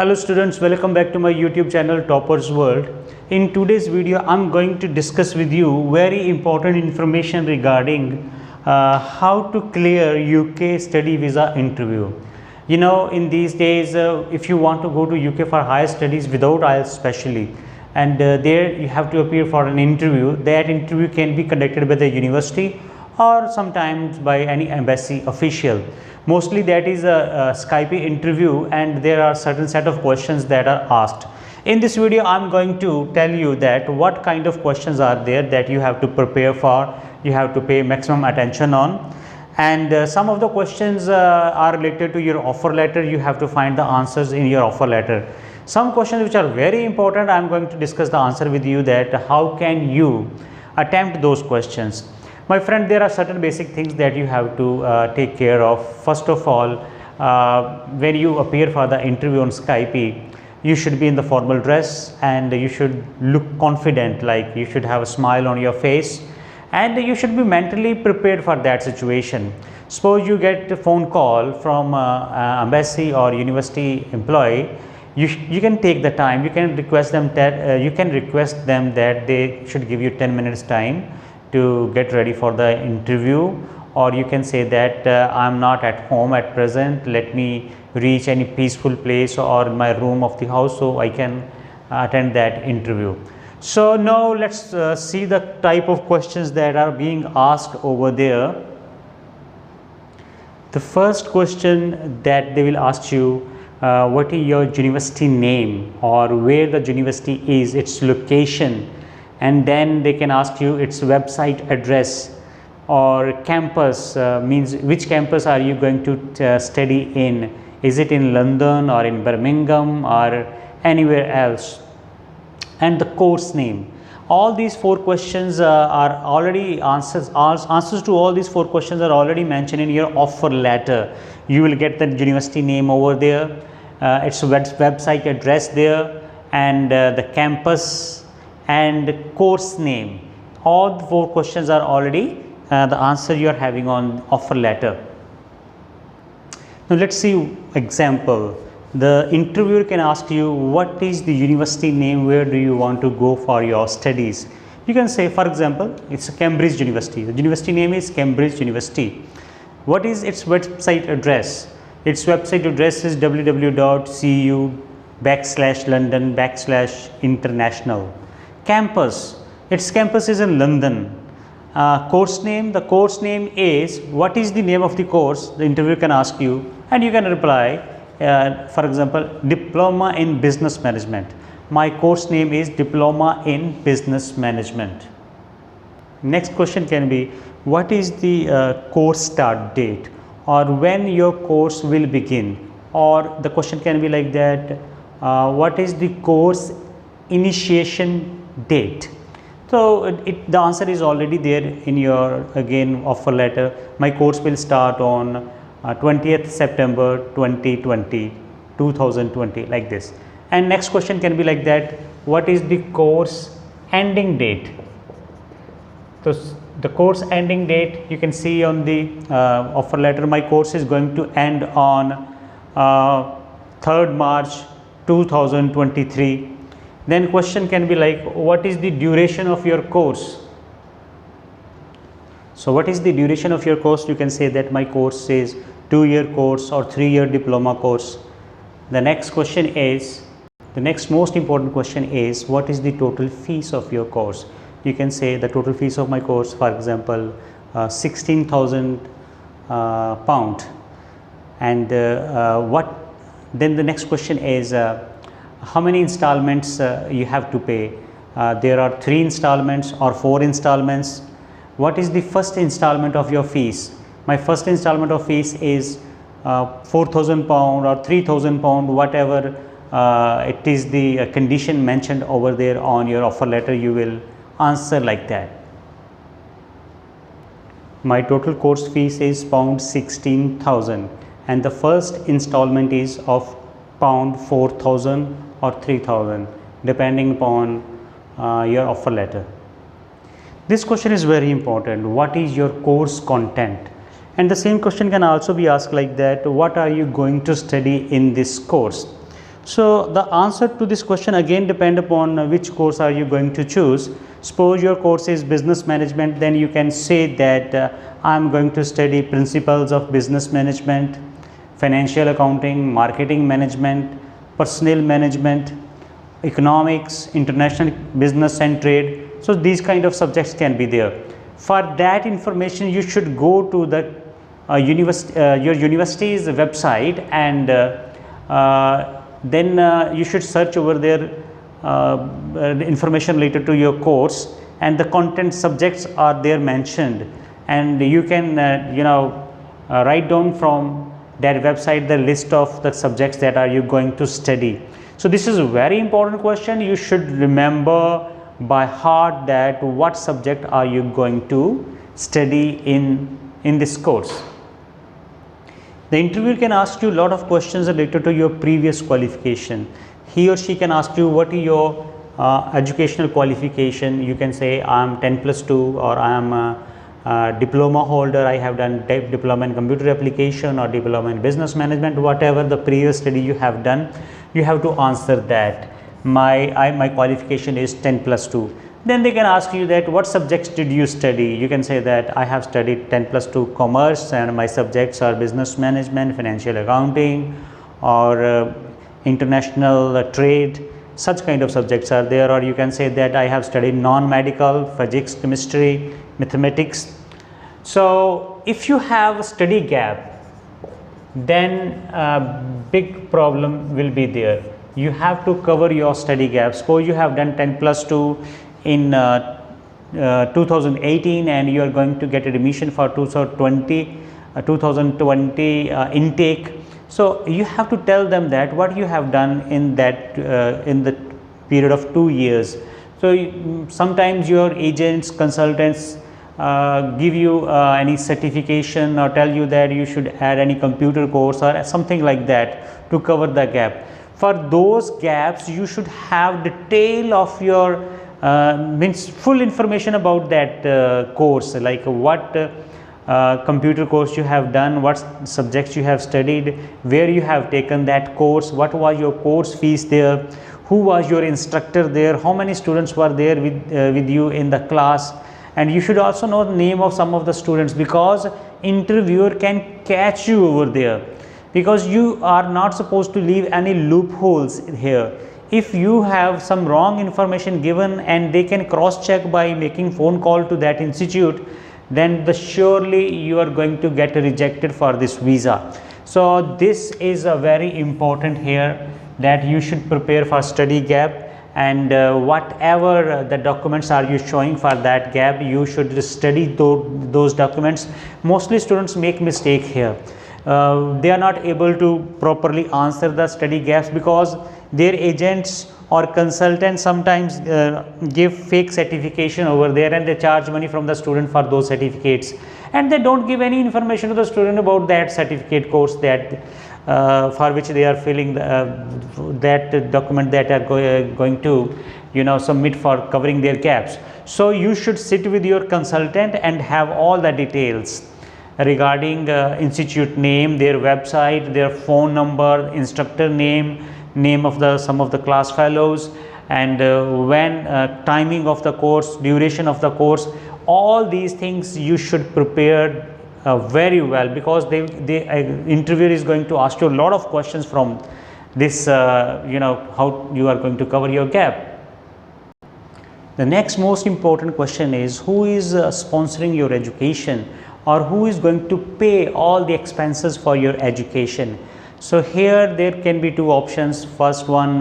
Hello students, welcome back to my YouTube channel Toppers World. In today's video, I'm going to discuss with you very important information regarding how to clear UK study visa interview. You know, in these days, if you want to go to UK for higher studies without IELTS especially, and there you have to appear for an interview. That interview can be conducted by the university or sometimes by any embassy official. Mostly that is a Skype interview, and there are certain set of questions that are asked. In this video, I am going to tell you that what kind of questions are there that you have to prepare for, you have to pay maximum attention on. And some of the questions are related to your offer letter. You have to find the answers in your offer letter. Some questions which are very important, I am going to discuss the answer with you, that how can you attempt those questions. My friend, there are certain basic things that you have to take care of. First of all, when you appear for the interview on Skype, you should be in the formal dress and you should look confident, like you should have a smile on your face, and you should be mentally prepared for that situation. Suppose you get a phone call from embassy or university employee, you can take the time, you can request them that they should give you 10 minutes time to get ready for the interview, or you can say that I am not at home at present, let me reach any peaceful place or my room of the house so I can attend that interview. So now let's see the type of questions that are being asked over there. The first question that they will ask you, what is your university name, or where the university is, its location, and then they can ask you its website address, or campus, means which campus are you going to study in, is it in London or in Birmingham or anywhere else, and the course name. All these four questions are already answers to all these four questions are already mentioned in your offer letter. You will get the university name over there, its website address there, and the campus and course name. All the four questions are already the answer you are having on offer letter. Now let's see example. The interviewer can ask you, what is the university name, where do you want to go for your studies. You can say, for example, it's a Cambridge University. The university name is Cambridge University. What is its website address? Its website address is www.cu/London/international. Campus, its campus is in London. Course name, the course name is, what is the name of the course, the interviewer can ask you, and you can reply, for example, Diploma in Business Management. My course name is Diploma in Business Management. Next question can be, what is the course start date, or when your course will begin, or the question can be like that, what is the course initiation date. So the answer is already there in your again offer letter. My course will start on 20th September 2020, like this. And next question can be like that, what is the course ending date. So the course ending date you can see on the offer letter. My course is going to end on 3rd March 2023. Then question can be like, what is the duration of your course. So what is the duration of your course? You can say that my course is 2-year course or 3-year diploma course. The next question is, the next most important question is, what is the total fees of your course. You can say the total fees of my course, for example, 16,000 pound. And then the next question is, how many installments you have to pay. There are 3 installments or 4 installments. What is the first installment of your fees? My first installment of fees is 4,000 pound or 3,000 pound, whatever it is the condition mentioned over there on your offer letter, you will answer like that. My total course fees is pound 16,000, and the first installment is of pound 4,000 or 3,000, depending upon your offer letter. This question is very important. What is your course content? And the same question can also be asked like that, what are you going to study in this course? So the answer to this question again depend upon which course are you going to choose. Suppose your course is business management, then you can say that I am going to study principles of business management, financial accounting, marketing management, personnel management, economics, international business and trade. So these kind of subjects can be there. For that information, you should go to the your university's website, and then you should search over there information related to your course, and the content subjects are there mentioned, and you can write down from that website the list of the subjects that are you going to study. So this is a very important question. You should remember by heart that what subject are you going to study in this course. The interviewer can ask you a lot of questions related to your previous qualification. He or she can ask you what is your educational qualification. You can say I am 10+2, or I am a diploma holder, I have done diploma in computer application or diploma in business management. Whatever the previous study you have done, you have to answer that my qualification is 10+2. Then they can ask you that what subjects did you study. You can say that I have studied 10+2 commerce, and my subjects are business management, financial accounting, or international trade. Such kind of subjects are there. Or you can say that I have studied non-medical, physics, chemistry, mathematics. So if you have a study gap, then a big problem will be there. You have to cover your study gap. Suppose you have done 10+2 in 2018, and you are going to get admission for 2020 intake. So you have to tell them that what you have done in that in the period of 2 years. So sometimes your agents, consultants give you any certification, or tell you that you should add any computer course or something like that to cover the gap. For those gaps, you should have detail of your means full information about that course, like what computer course you have done, what subjects you have studied, where you have taken that course, what was your course fees there, who was your instructor there, how many students were there with you in the class. And you should also know the name of some of the students, because interviewer can catch you over there, because you are not supposed to leave any loopholes here. If you have some wrong information given and they can cross check by making phone call to that institute, then surely you are going to get rejected for this visa. So this is a very important here, that you should prepare for study gap, and whatever the documents are you showing for that gap, you should study those documents. Mostly students make mistake here. They are not able to properly answer the study gaps, because their agents or consultants sometimes give fake certification over there, and they charge money from the student for those certificates, and they don't give any information to the student about that certificate course that for which they are filling that document that are going to submit for covering their gaps. So you should sit with your consultant and have all the details regarding institute name, their website, their phone number, instructor name, name of some of the class fellows, and when timing of the course, duration of the course. All these things you should prepare very well, because the interviewer is going to ask you a lot of questions from this how you are going to cover your gap. The next most important question is, who is sponsoring your education, or who is going to pay all the expenses for your education? So here there can be two options. First one,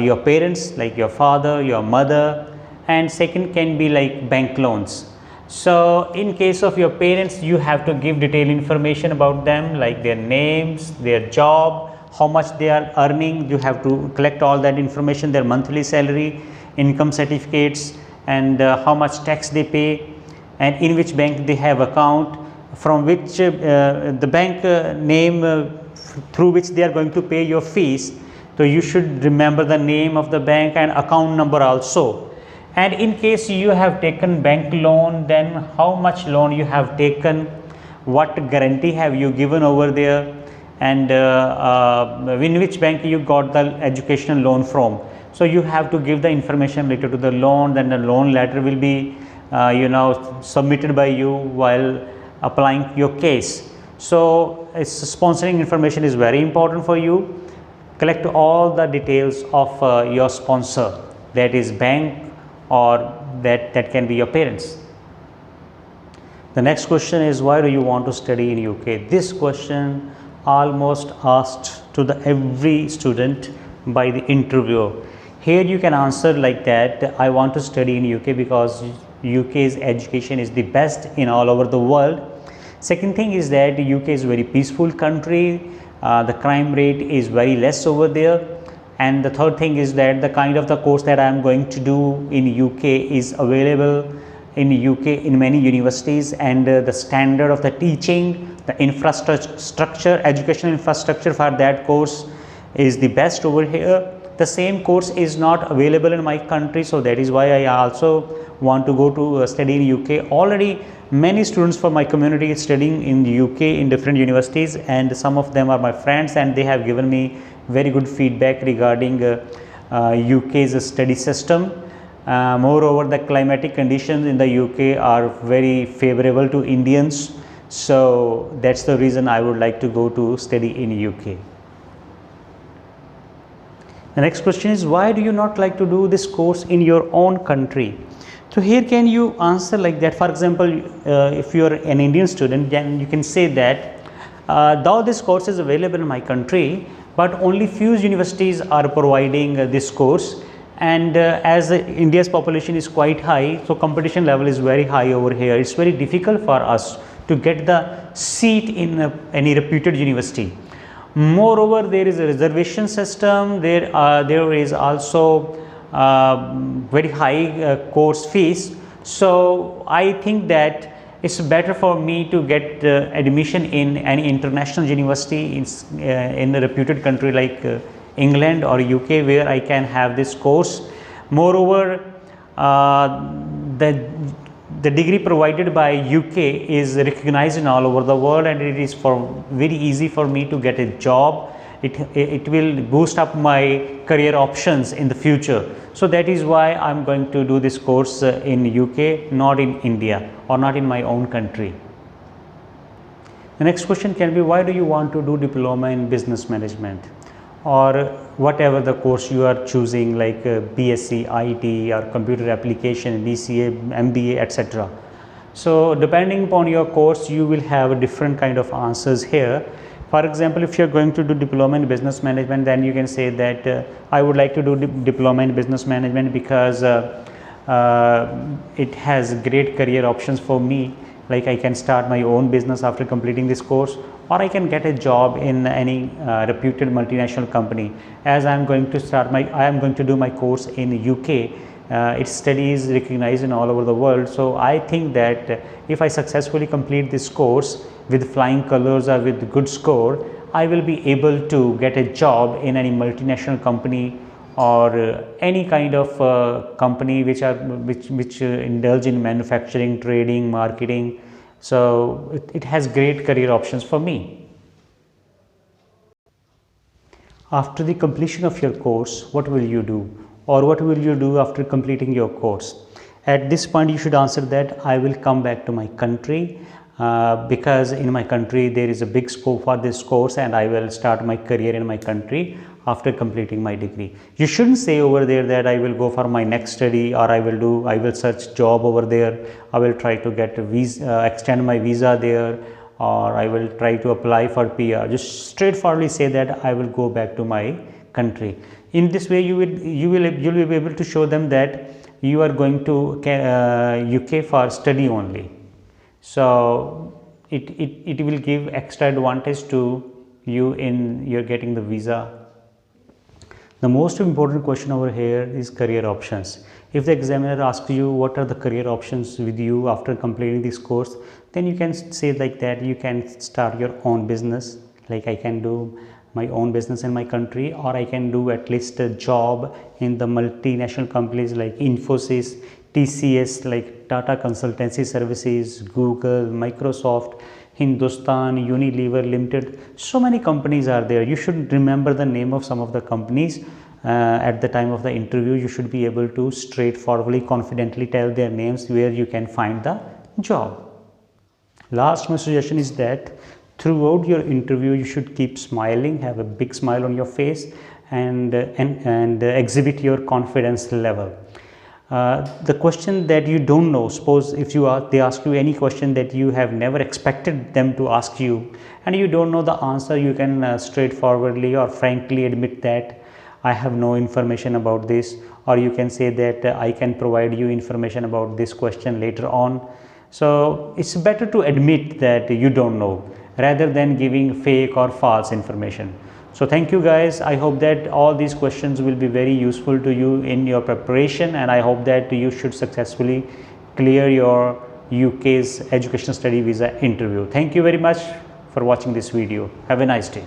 your parents, like your father, your mother, and second can be like bank loans. So in case of your parents, you have to give detailed information about them, like their names, their job, how much they are earning. You have to collect all that information, their monthly salary, income certificates, and how much tax they pay, and in which bank they have account, from which the bank name through which they are going to pay your fees. So you should remember the name of the bank and account number also. And in case you have taken bank loan, then how much loan you have taken, what guarantee have you given over there, and in which bank you got the educational loan from. So you have to give the information related to the loan, then the loan letter will be submitted by you while applying your case. So sponsoring information is very important for you. Collect all the details of your sponsor, that is bank, or that can be your parents. The next question is, why do you want to study in UK? This question almost asked to the every student by the interviewer. Here you can answer like that, I want to study in UK because UK's education is the best in all over the world. Second thing is that UK is a very peaceful country, the crime rate is very less over there. And the third thing is that the kind of the course that I am going to do in UK is available in UK in many universities, and the standard of the teaching, the infrastructure, educational infrastructure for that course is the best over here. The same course is not available in my country, so that is why I also want to go to study in UK. Already many students from my community is studying in the UK in different universities, and some of them are my friends, and they have given me very good feedback regarding UK's study system. Moreover, the climatic conditions in the UK are very favorable to Indians, so that's the reason I would like to go to study in UK. The next question is, why do you not like to do this course in your own country? So here can you answer like that. For example, if you are an Indian student, then you can say that though this course is available in my country, but only few universities are providing this course, and as India's population is quite high, so competition level is very high over here. It's very difficult for us to get the seat in any reputed university. Moreover, there is a reservation system, there is also very high course fees. So I think that it's better for me to get admission in any international university in a reputed country like England or UK, where I can have this course. Moreover, the degree provided by UK is recognized in all over the world, and it is very easy for me to get a job. It will boost up my career options in the future. So that is why I am going to do this course in UK, not in India or not in my own country. The next question can be, why do you want to do diploma in business management, or whatever the course you are choosing, like BSc, IT, or computer application, BCA, MBA, etc. So depending upon your course, you will have a different kind of answers here. For example, if you are going to do diploma in business management, then you can say that I would like to do diploma in business management because it has great career options for me. Like I can start my own business after completing this course, or I can get a job in any reputed multinational company. As I am going to do my course in UK. Its study is recognized in all over the world. So I think that if I successfully complete this course with flying colors or with good score, I will be able to get a job in any multinational company or any kind of company which indulge in manufacturing, trading, marketing. So it has great career options for me. After the completion of your course, what will you do, or what will you do after completing your course? At this point you should answer that I will come back to my country because in my country there is a big scope for this course, and I will start my career in my country after completing my degree. You shouldn't say over there that I will go for my next study, or I will search job over there, I will try to get a visa, extend my visa there, or I will try to apply for PR. Just straightforwardly say that I will go back to my country. In this way you will be able to show them that you are going to UK for study only. So it will give extra advantage to you in your getting the visa. The most important question over here is career options. If the examiner asks you what are the career options with you after completing this course, then you can say like that you can start your own business, like I can do my own business in my country, or I can do at least a job in the multinational companies like Infosys, TCS, like Tata Consultancy Services, Google, Microsoft. Hindustan Unilever Limited. So many companies are there. You should remember the name of some of the companies. At the time of the interview, you should be able to straightforwardly, confidently tell their names where you can find the job. Last, my suggestion is that throughout your interview, you should keep smiling, have a big smile on your face, and exhibit your confidence level. The question that you don't know, suppose if they ask you any question that you have never expected them to ask you, and you don't know the answer, you can straightforwardly or frankly admit that I have no information about this, or you can say that I can provide you information about this question later on. So it's better to admit that you don't know rather than giving fake or false information. So thank you guys. I hope that all these questions will be very useful to you in your preparation, and I hope that you should successfully clear your UK's educational study visa interview. Thank you very much for watching this video. Have a nice day.